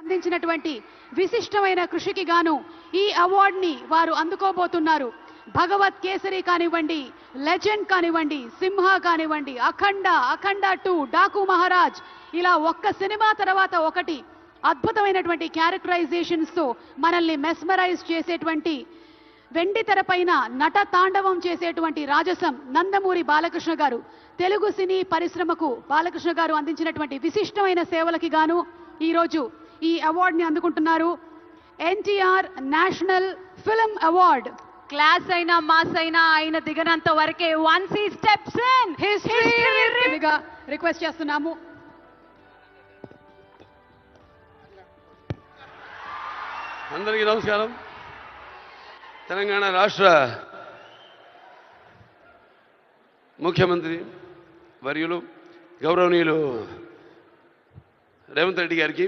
అందించినటువంటి విశిష్టమైన కృషికి గాను ఈ అవార్డుని వారు అందుకోబోతున్నారు. భగవత్ కేసరి కానివ్వండి, లెజెండ్ కానివ్వండి, సింహ కానివ్వండి, అఖండ 2, డాకు మహారాజ్, ఇలా ఒక్క సినిమా తర్వాత ఒకటి అద్భుతమైనటువంటి క్యారెక్టరైజేషన్స్ తో మనల్ని మెస్మరైజ్ చేసేటువంటి, వెండి తెరపైన నట తాండవం చేసేటువంటి రాజసం నందమూరి బాలకృష్ణ గారు. తెలుగు సినీ పరిశ్రమకు బాలకృష్ణ గారు అందించినటువంటి విశిష్టమైన సేవలకి గాను ఈరోజు ఈ అవార్డుని అందుకుంటున్నారు. NTR national film award. Class అయినా మాస్ అయినా ఆయన దిగనంత వరకే వన్స్ హి స్టెప్స్ ఇన్ హిస్టరీగా రిక్వెస్ట్ చేస్తున్నాము. అందరికీ నమస్కారం. తెలంగాణ రాష్ట్ర ముఖ్యమంత్రి వర్యులు గౌరవనీయులు రేవంత్ రెడ్డి గారికి,